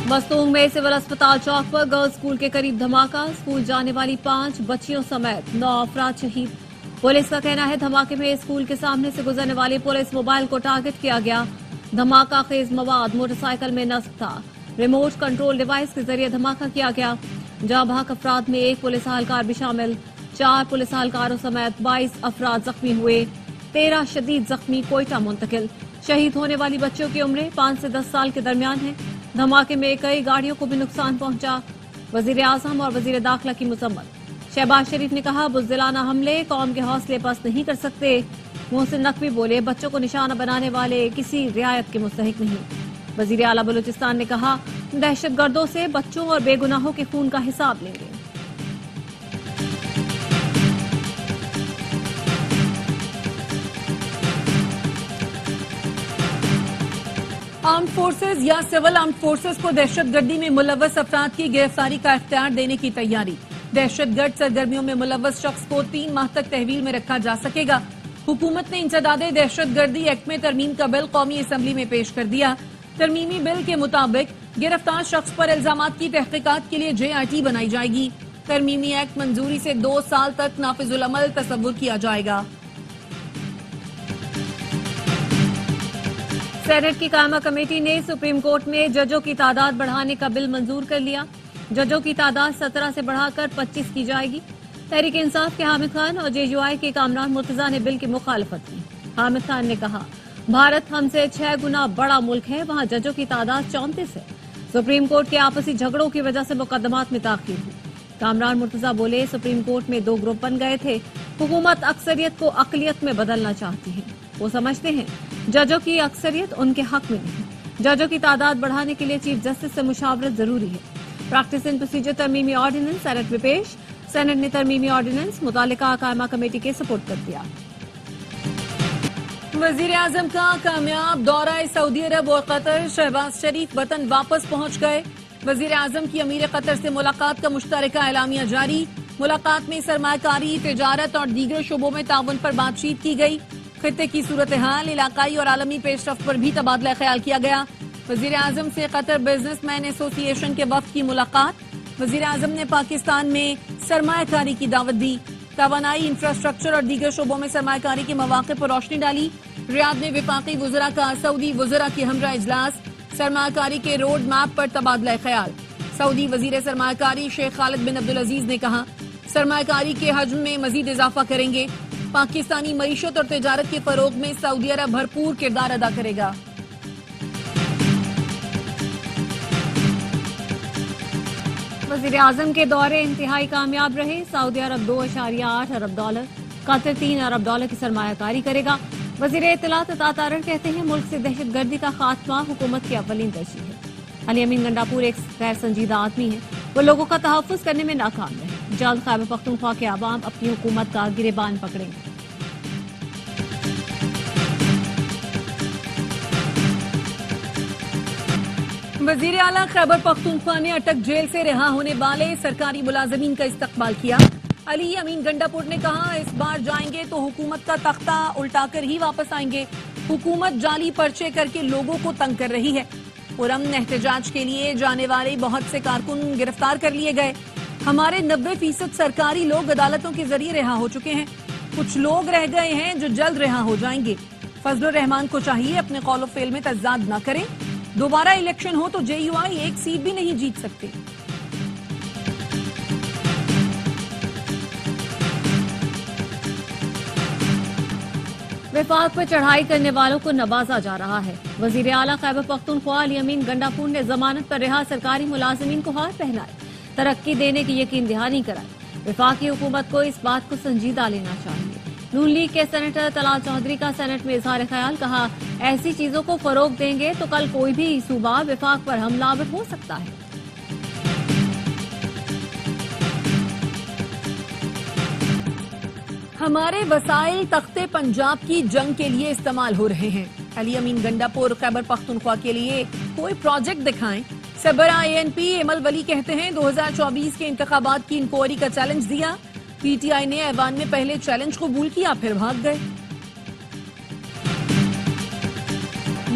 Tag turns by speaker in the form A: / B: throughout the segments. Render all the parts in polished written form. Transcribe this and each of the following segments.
A: मस्तूंग में सिविल अस्पताल चौक पर गर्ल्स स्कूल के करीब धमाका। स्कूल जाने वाली 5 बच्चियों समेत 9 अफराद शहीद। पुलिस का कहना है धमाके में स्कूल के सामने से गुजरने वाली पुलिस मोबाइल को टारगेट किया गया। धमाका खेज मवाद मोटरसाइकिल में नस्ब था। रिमोट कंट्रोल डिवाइस के जरिए धमाका किया गया। जाँ भाग अफराद में 1 पुलिस एहलकार भी शामिल। 4 पुलिस एहलकारों समेत 22 अफराद जख्मी हुए। 13 शदीद जख्मी कोयटा मुंतकिल। शहीद होने वाली बच्चों की उम्रें 5 से 10 साल के दरमियान है। धमाके में कई गाड़ियों को भी नुकसान पहुंचा। वजीर आजम और वजीर दाखिला की मुसम्मत। शहबाज शरीफ ने कहा बुज़दिलाना हमले कौम के हौसले पस्त नहीं कर सकते। मोहसिन नकवी बोले बच्चों को निशाना बनाने वाले किसी रियायत के मुस्तहिक नहीं। वजीर आला बलूचिस्तान ने कहा दहशतगर्दों से बच्चों और बेगुनाहों के खून का हिसाब लेंगे।
B: आर्म्ड फोर्सेज या सिविल आर्म्ड फोर्सेज को दहशतगर्दी में मुलव्वस अफराद की गिरफ्तारी का इख्तियार देने की तैयारी। दहशतगर्द सरगर्मियों में मुलव्वस शख्स को 3 माह तक तहवील में रखा जा सकेगा। हुकूमत ने इंसदादे दहशतगर्दी एक्ट में तरमीम का बिल कौमी असम्बली में पेश कर दिया। तरमीमी बिल के मुताबिक गिरफ्तार शख्स पर इल्जामात की तहकीकात के लिए JRT बनाई जाएगी। तरमीमी एक्ट मंजूरी से 2 साल तक नाफिजुल अमल तस्वुर किया जाएगा।
A: सेनेट की कायमा कमेटी ने सुप्रीम कोर्ट में जजों की तादाद बढ़ाने का बिल मंजूर कर लिया। जजों की तादाद 17 से बढ़ाकर 25 की जाएगी। तहरीक इंसाफ के हामिद खान और JUI के कामरान मुर्तजा ने बिल की मुखालफत की। हामिद खान ने कहा भारत हमसे 6 गुना बड़ा मुल्क है, वहाँ जजों की तादाद 34 है। सुप्रीम कोर्ट के आपसी झगड़ों की वजह से मुकदमात में ताखीर हुई। कामरान मुर्तजा बोले सुप्रीम कोर्ट में 2 ग्रुप बन गए थे। हुकूमत अक्सरियत को अकलियत में बदलना चाहती है। वो समझते हैं जजों की अक्सरियत उनके हक में नहीं। जजों की तादाद बढ़ाने के लिए चीफ जस्टिस से मुशावरत जरूरी है। प्रैक्टिस एंड प्रोसीजर तरमीमी ऑर्डिनेंस सेनेट में पेश। सेनेट ने तरमीमी ऑर्डिनेंस मुतालिका कायमा कमेटी के सपोर्ट कर दिया।
B: वजीर आजम का कामयाब दौरा सऊदी अरब और कतर। शहबाज शरीफ वतन वापस पहुंच गए। वजीर आजम की अमीर कतर से मुलाकात का मुश्तरका एलामिया जारी। मुलाकात में सरमायाकारी, तिजारत और दीगर शोबों में ताउन पर बातचीत की गई। खित्ते की सूरत हाल, इलाकाई और आलमी पेशरफ्त पर भी तबादला ख्याल किया गया। वजीर आजम से कतर बिजनेसमैन एसोसिएशन के वफ्द की मुलाकात। वजीर आजम ने पाकिस्तान में सरमायाकारी की दावत दी। तवानाई, इंफ्रास्ट्रक्चर और दीगर शोबों में सरमायाकारी के मौके पर रोशनी डाली। रियाद में विफाकी वज़रा का सऊदी वज़रा की हमरा इजलास। सरमायाकारी के रोड मैप पर तबादला ख्याल। सऊदी वजीर सरमायाकारी शेख खालिद बिन अब्दुल अजीज ने कहा सरमायाकारी के हजम में मजीद इजाफा करेंगे। पाकिस्तानी मईशत और तिजारत के फरोग में सऊदी अरब भरपूर किरदार अदा करेगा।
A: वजीर आजम के दौरे इंतहाई कामयाब रहे। सऊदी अरब $2.8 अरब, कतर $3 अरब की सरमायाकारी करेगा। वजीर इत्तलात अता तारड़ कहते हैं मुल्क से दहशतगर्दी का खात्मा हुकूमत की अव्वलीन तरजीह है। अली अमीन गंडापुर एक गैर संजीदा आदमी है। वो लोगों का तहफ़्फ़ुज़ करने में नाकाम रहे। जल्द खैबर पख्तूनख्वा के अवाम अपनी हुकूमत का गिरेबान पकड़ेंगे।
B: वजीर आला खैबर पख्तूनख्वा ने अटक जेल से रिहा होने वाले सरकारी मुलाजमीन का इस्तकबाल किया। अली अमीन गंडापुर ने कहा इस बार जाएंगे तो हुकूमत का तख्ता उल्टाकर ही वापस आएंगे। हुकूमत जाली पर्चे करके लोगों को तंग कर रही है। पुरअमन एहतजाज के लिए जाने वाले बहुत से कारकुन गिरफ्तार कर लिए गए। हमारे 90% सरकारी लोग अदालतों के जरिए रिहा हो चुके हैं। कुछ लोग रह गए हैं जो जल्द रिहा हो जाएंगे। फजलुर रहमान को चाहिए अपने कौल फेल में तजाद न करें। दोबारा इलेक्शन हो तो JUI 1 सीट भी नहीं जीत सकते।
A: विफाक पर चढ़ाई करने वालों को नवाजा जा रहा है। वजीर आला खैबर पख्तूनख्वा अली अमीन गंडापुर ने जमानत पर रिहा सरकारी मुलाजमीन को हार पहनाए। तरक्की देने की यकीन दहानी कराई। विफाकी हुकूमत को इस बात को संजीदा लेना चाहिए। नून लीग के सेनेटर तलाल चौधरी का सेनेट में इजहार ख्याल। कहा ऐसी चीजों को फरोग देंगे तो कल कोई भी सूबा विफाक पर हमलावर हो सकता है।
B: हमारे वसाइल तख्ते पंजाब की जंग के लिए इस्तेमाल हो रहे हैं। अली अमीन गंडापुर खैबर पख्तूनख्वा के लिए कोई प्रोजेक्ट दिखाएं। सरबराह ANP एमल वली कहते हैं 2024 के इंतखाबात की इंक्वायरी का चैलेंज दिया। PTI ने ऐवान में पहले चैलेंज कबूल किया फिर भाग गए।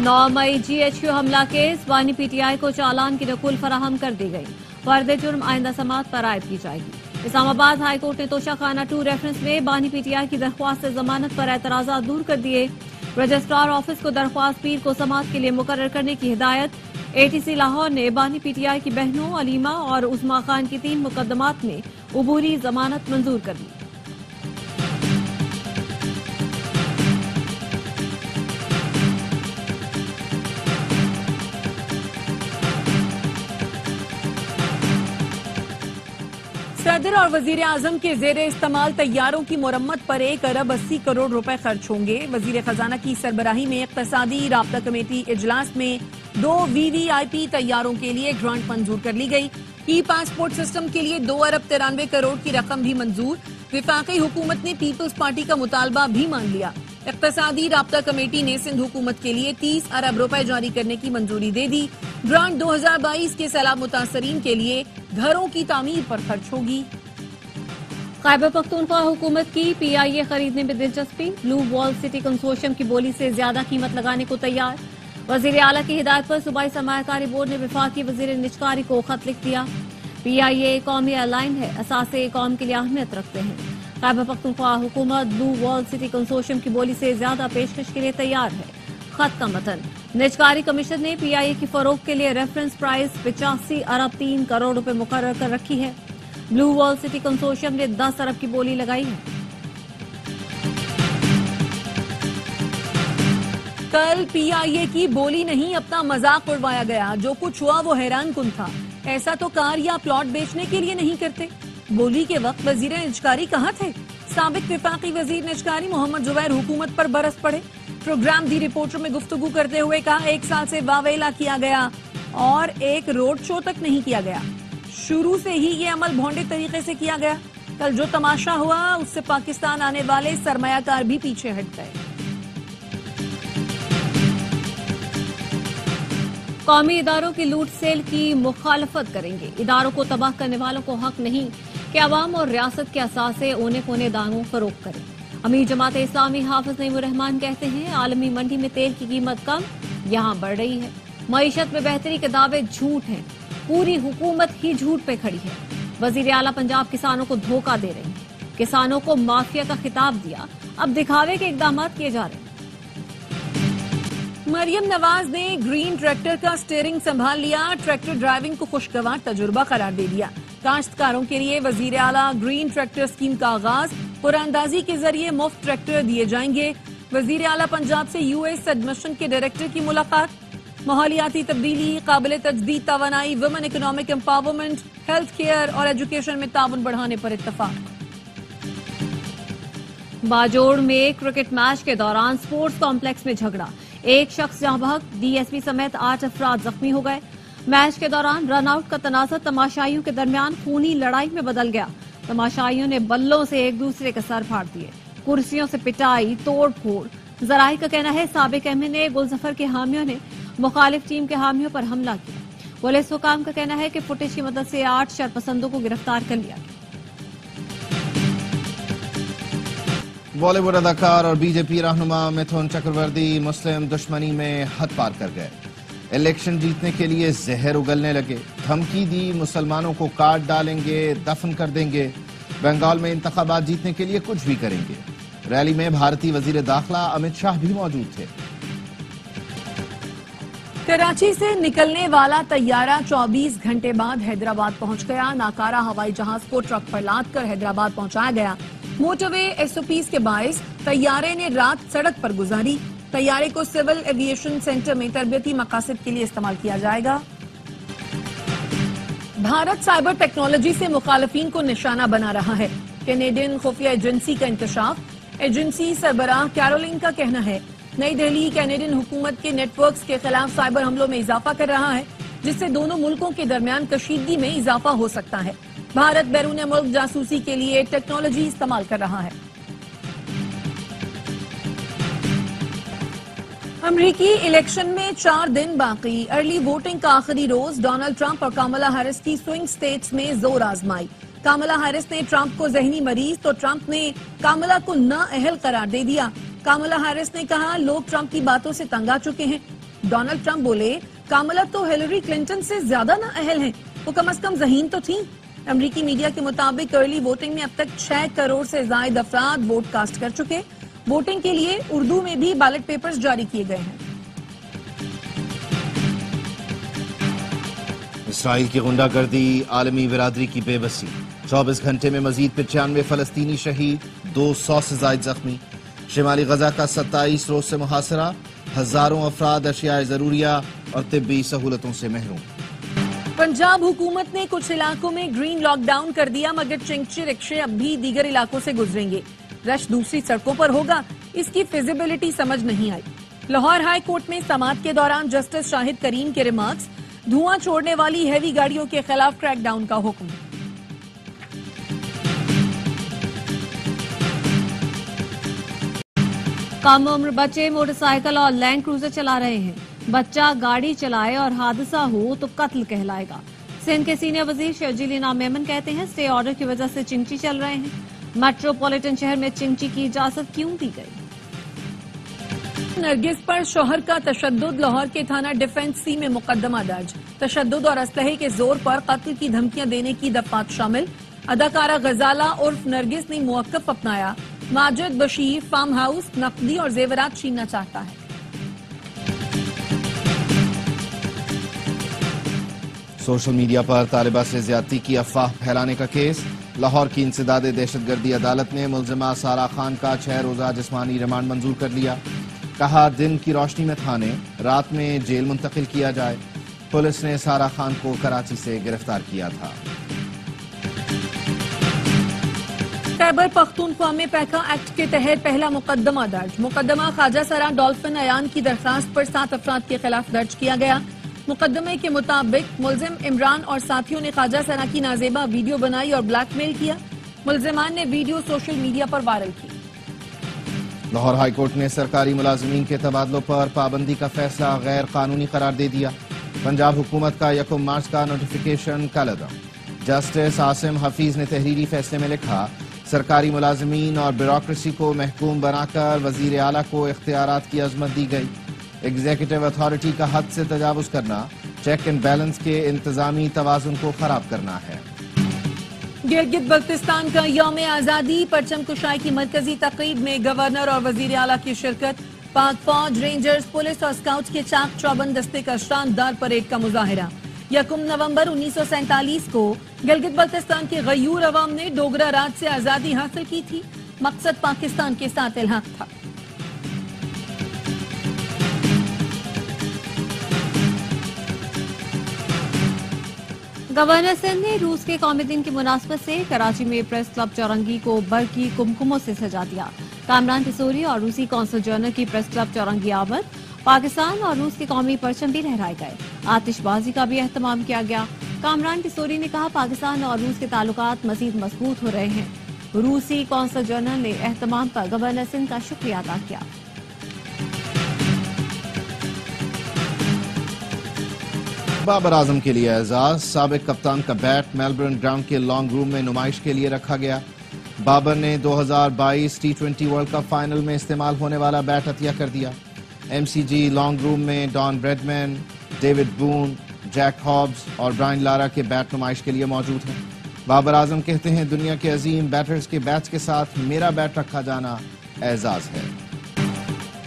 A: 9 मई GHQ हमला केस बानी PTI को चालान की नकुल फराहम कर दी गई। फर्द जुर्म आइंदा समात पर आयद की जाएगी। इस्लामाबाद हाई कोर्ट ने तोशाखाना 2 रेफरेंस में बानी PTI की दरख्वास्त जमानत पर एतराज़ात दूर कर दिए। रजिस्ट्रार ऑफिस को दरख्वास्त पीर को समात के लिए मुकर्रर करने की हिदायत। ATC लाहौर ने बानी PTI की बहनों अलीमा और उस्मा खान की 3 मुकदमात में उबूरी जमानत मंजूर कर ली।
B: सदर और वजीर आजम के जेर इस्तेमाल तैयारों की मुरम्मत पर 1 अरब 80 करोड़ रुपए खर्च होंगे। वजीर खजाना की सरबराही में इक्तसादी राब्ता कमेटी इजलास में 2 VVIP तैयारों के लिए ग्रांट मंजूर कर ली गई। ई पासपोर्ट सिस्टम के लिए 2 अरब 93 करोड़ की रकम भी मंजूर। विफाकी हुकूमत ने पीपल्स पार्टी का मुतालबा भी मान लिया। इक्तसादी राब्ता कमेटी ने सिंध हुकूमत के लिए 30 अरब रुपए जारी करने की मंजूरी दे दी। ग्रांट 2022 के सैलाब मुतासरीन के लिए घरों की तामीर पर खर्च होगी।
A: खैबर पख्तूनख्वा हुकूमत की PIA खरीदने में दिलचस्पी। ब्लू वॉल सिटी कंसोर्शियम की बोली से ज्यादा कीमत लगाने को तैयार। वजीर आला की हिदायत पर सूबाई सरमायाकारी बोर्ड ने वफाकी वजीर निजकारी को खत लिख दिया। PIA कौमी एयरलाइन है, असासे कौम के लिए अहमियत रखते हैं। खैबर पख्तूनख्वा हुकूमत ब्लू वॉल सिटी कंसोर्शियम की बोली से ज्यादा पेशकश के लिए तैयार है। खत का मतन। निजकारी कमीशन ने PIA की फरोख्त के लिए रेफरेंस प्राइस 85 अरब 3 करोड़ रुपए मुकर्रर कर रखी है। ब्लू वॉल सिटी कंसोर्शियम ने 10 अरब की बोली लगाई है।
B: कल PIA की बोली नहीं, अपना मजाक उड़वाया गया। जो कुछ हुआ वो हैरान कुन था। ऐसा तो कार या प्लॉट बेचने के लिए नहीं करते। बोली के वक्त वजीर निजकारी कहाँ थे? साबिक विफाकी वजीर निजकारी मोहम्मद जुबैर हुकूमत पर बरस पड़े। प्रोग्राम दी रिपोर्टर में गुफ्तगू करते हुए कहा 1 साल से वावेला किया गया और एक रोड शो तक नहीं किया गया। शुरू से ही ये अमल भोंडे तरीके से किया गया। कल जो तमाशा हुआ उससे पाकिस्तान आने वाले सरमायाकार भी पीछे हट गए।
A: कौमी इदारों की लूट सेल की मुखालफत करेंगे। इदारों को तबाह करने वालों को हक नहीं कि अवाम और रियासत के असासे ओने कोने दानों फरोख्त करें। अमीर जमात इस्लामी हाफिज नईमुर रहमान कहते हैं आलमी मंडी में तेल की कीमत कम, यहाँ बढ़ रही है। मईशत में बेहतरी के दावे झूठ हैं। पूरी हुकूमत ही झूठ पे खड़ी है। वजीर आला पंजाब किसानों को धोखा दे रहे हैं। किसानों को माफिया का खिताब दिया, अब दिखावे के इकदाम किए जा रहे हैं।
B: मरियम नवाज ने ग्रीन ट्रैक्टर का स्टीयरिंग संभाल लिया। ट्रैक्टर ड्राइविंग को खुशगवार तजुर्बा करार दे दिया। काश्तकारों के लिए वजीर आला ग्रीन ट्रैक्टर स्कीम का आगाज। कुरानदाजी के जरिए मुफ्त ट्रैक्टर दिए जाएंगे। वजीर आला पंजाब से US एडमिशन के डायरेक्टर की मुलाकात। माहौलियाती तब्दीली, काबिल तजदीद तवानाई, women economic empowerment, health care और एजुकेशन में ताउन बढ़ाने पर इत्तफाक।
A: बाजोड़ में क्रिकेट मैच के दौरान स्पोर्ट्स कॉम्प्लेक्स में झगड़ा। एक शख्स जहां बहक, DSP समेत 8 अफराद जख्मी हो गए। मैच के दौरान रन आउट का तनाज़ा तमाशाइयों के दरमियान खूनी लड़ाई में बदल गया। तमाशाइयों ने बल्लों से एक दूसरे के सर फाड़ दिए। कुर्सियों से पिटाई, तोड़ फोड़। जराई का कहना है साबिक MNA गुलजफर के हामियों ने मुखालिफ टीम के हामियों पर हमला किया। पुलिस हुकाम का कहना है कि फुटेज की मदद से 8 शरपसंदों को गिरफ्तार कर लिया गया।
C: बॉलीवुड अदाकार और BJP रहनुमा मिथुन चक्रवर्ती मुस्लिम दुश्मनी में हद पार कर गए। इलेक्शन जीतने के लिए जहर उगलने लगे। धमकी दी मुसलमानों को काट डालेंगे, दफन कर देंगे। बंगाल में इंतखाबात जीतने के लिए कुछ भी करेंगे। रैली में भारतीय वजीर दाखिला अमित शाह भी मौजूद थे।
B: कराची से निकलने वाला तैयारा 24 घंटे बाद हैदराबाद पहुंच गया। नाकारा हवाई जहाज को ट्रक पर लाद कर हैदराबाद पहुंचाया गया। मोटरवे SOPs के बायस तैयारे ने रात सड़क पर गुजारी। तैयारे को सिविल एविएशन सेंटर में तरबियती मकासद के लिए इस्तेमाल किया जाएगा। भारत साइबर टेक्नोलॉजी से मुखालफीन को निशाना बना रहा है। कैनेडियन खुफिया एजेंसी का इंकशाफ। एजेंसी सरबराह कैरोलिन का कहना है नई दिल्ली कैनेडियन हुकूमत के नेटवर्क्स के खिलाफ साइबर हमलों में इजाफा कर रहा है, जिससे दोनों मुल्कों के दरमियान कशीदगी में इजाफा हो सकता है। भारत बैरून मुल्क जासूसी के लिए टेक्नोलॉजी इस्तेमाल कर रहा है। अमरीकी इलेक्शन में 4 दिन बाकी। अर्ली वोटिंग का आखिरी रोज। डोनाल्ड ट्रंप और कामला हैरिस की स्विंग स्टेट्स में जोर आजमाई। कामला हैरिस ने ट्रंप को जहनी मरीज तो ट्रंप ने कामला को नाअहल करार दे दिया। कामला हैरिस ने कहा लोग ट्रंप की बातों से तंग आ चुके हैं। ڈونلڈ ٹرمپ بولے کاملا تو ہیلری کلنٹن سے زیادہ نا اہل ہیں، وہ کم از کم ذہین تو تھیں۔ امریکی میڈیا کے مطابق ارلی ووٹنگ میں اب تک 6 کروڑ سے زائد افراد ووٹ کاسٹ کر چکے۔ ووٹنگ کے لیے اردو میں بھی بیلٹ پیپرز جاری کیے گئے ہیں۔
C: اسرائیل کی غنڈہ گردی، عالمی برادری کی بے بسی، 24 گھنٹے میں مزید 95 فلسطینی شہید، 200 سے زائد زخمی۔ شمالی غزہ کا 27 روز سے محاصرہ، ہزاروں افراد اشیاء ضروریہ اور طبی سہولتوں سے محروم۔
B: پنجاب حکومت نے کچھ علاقوں میں گرین لاک ڈاؤن کر دیا، مگر چنگچی رکشے اب بھی دیگر علاقوں سے گزریں گے۔ رش دوسری سڑکوں پر ہوگا، اس کی فیزیبلٹی سمجھ نہیں آئی۔ لاہور ہائی کورٹ میں سماعت کے دوران جسٹس شاہد کریم کے ریمارکس، دھواں چھوڑنے والی ہیوی گاڑیوں کے خلاف کریک ڈاؤن کا حکم۔
A: کم عمر بچے موٹر سائیکل اور لینڈ کروزر چلا رہے ہیں۔ بچہ گاڑی چلائے اور حادثہ ہو تو قتل کہلائے گا۔ سندھ کے سینئر وزیر شرجیل انعام میمن کہتے ہیں اسٹے آرڈر کی وجہ سے چنگچی چل رہے ہیں۔ میٹروپولیٹن شہر میں چنگچی کی اجازت کیوں دی گئی؟
B: نرگس پر شوہر کا تشدد، لاہور کے تھانہ ڈیفنس سی میں مقدمہ درج۔ تشدد اور اسلحے کے زور پر قتل کی دھمکیاں دینے کی دفعات شامل۔ اداکارہ غزالہ عرف نرگس نے موقف اپنایا، ماجد بشیر فارم ہاؤس نقدی اور زیورات چھیننا چاہتا ہے۔
C: سوشل میڈیا پر طالبہ سے زیادتی کی افواہ پھیلانے کا کیس، لاہور کی انسداد دہشت گردی عدالت نے ملزمہ سارا خان کا 6 روزہ جسمانی ریمانڈ منظور کر لیا۔ کہا دن کی روشنی میں تھانے، رات میں جیل منتقل کیا جائے۔ پولیس نے سارا خان کو کراچی سے گرفتار کیا تھا۔
B: خیبر پختونخوا میں پیکا ایکٹ کے تحت پہلا مقدمہ درج۔ مقدمہ خواجہ سرا ڈولفن ایان کی درخواست پر 7 افراد کے خلاف درج کیا گیا۔ مقدمے کے مطابق ملزم عمران اور ساتھیوں نے خواجہ سرا کی نازیبا ویڈیو بنائی اور بلیک میل کیا۔ ملزمان نے ویڈیو سوشل میڈیا پر وائرل کی۔
C: لاہور ہائی کورٹ نے سرکاری ملازمین کے تبادلوں پر پابندی کا فیصلہ غیر قانونی قرار دے دیا۔ پنجاب حکومت کا 1 مارچ کا نوٹیفیکیشن کالعدم۔ جسٹس عاصم حفیظ نے تحریری فیصلے میں لکھا، سرکاری ملازمین اور بیوروکریسی کو محکوم بنا کر وزیر اعلیٰ کو اختیارات کی عظمت دی گئی۔ ایگزیکٹو اتھارٹی کا حد سے تجاوز کرنا چیک اینڈ بیلنس کے انتظامی توازن کو خراب کرنا ہے۔
B: گلگت بلتستان کا یوم آزادی، پرچم کشائی کی مرکزی تقریب میں گورنر اور وزیر اعلیٰ کی شرکت۔ پاک فوج، رینجرز، پولیس اور اسکاؤٹس کے چاق چوبند دستے کا شاندار پریڈ کا مظاہرہ۔ 1 نومبر 1947 کو گلگت بلتستان کے غیور عوام نے ڈوگرا راج سے آزادی حاصل کی تھی۔ مقصد پاکستان کے ساتھ الحاق تھا۔
A: گورنر سندھ نے روس کے قومی دن کی مناسبت سے کراچی میں پریس کلب چورنگی کو برقی کمکموں سے سجا دیا۔ کامران کسوری اور روسی قونصل جنرل کی پریس کلب چورنگی آمد، پاکستان اور روس کے قومی پرچم بھی لہرائے گئے۔ آتش بازی کا بھی اہتمام کیا گیا۔ کامران کسوری نے کہا پاکستان اور روس کے تعلقات مزید مضبوط ہو رہے ہیں۔ روسی قونصل جنرل نے اہتمام پر گورنر سندھ کا شکریہ ادا کیا۔
C: بابر اعظم کے لیے اعزاز، سابق کپتان کا بیٹ میلبرن گراؤنڈ کے لانگ روم میں نمائش کے لیے رکھا گیا۔ بابر نے 2022 T20 ورلڈ کپ فائنل میں استعمال ہونے والا بیٹ عطیہ کر دیا۔ ایم سی جی لانگ روم میں Don Bradman, David Boon, Jack Hobbs اور برائن لارا کے بیٹ نمائش کے لیے موجود ہیں۔ بابر اعظم کہتے ہیں دنیا کے عظیم بیٹرز کے بیٹس کے ساتھ میرا بیٹ رکھا جانا اعزاز ہے۔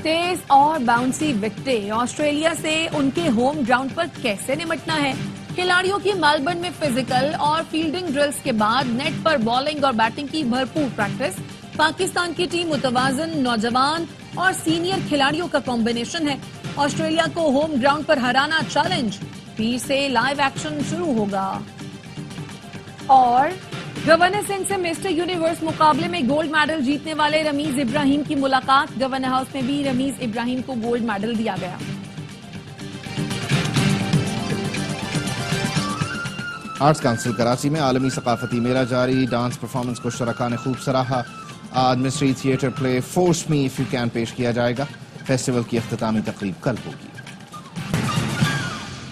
B: تیز اور باؤنسی وکٹیں، آسٹریلیا سے ان کے ہوم گراؤنڈ پر کیسے نمٹنا ہے؟ کھلاڑیوں کی میلبرن میں فزیکل اور فیلڈنگ ڈرلز کے بعد نیٹ پر بالنگ اور بیٹنگ کی بھرپور پریکٹس۔ پاکستان کی ٹیم متوازن نوجوان اور سینئر کھلاڑیوں کا کمبینیشن ہے۔ آسٹریلیا کو ہوم گراؤنڈ پر ہرانا چیلنج، پیر سے لائیو ایکشن شروع ہوگا۔ اور گورنر سندھ سے مسٹر یونیورس مقابلے میں گولڈ میڈل جیتنے والے رمیز ابراہیم کی ملاقات، گورنر ہاؤس میں بھی رمیز ابراہیم کو گولڈ میڈل دیا گیا۔
C: آرٹس کونسل کراچی میں عالمی ثقافتی میلہ جاری، ڈانس پرفارمنس کو شرکاء نے خوب سراہا۔ آج mystery theatre play force me if you can پیش کیا جائے گا۔ فیسٹیول کی اختتامی تقریب کل ہوگی۔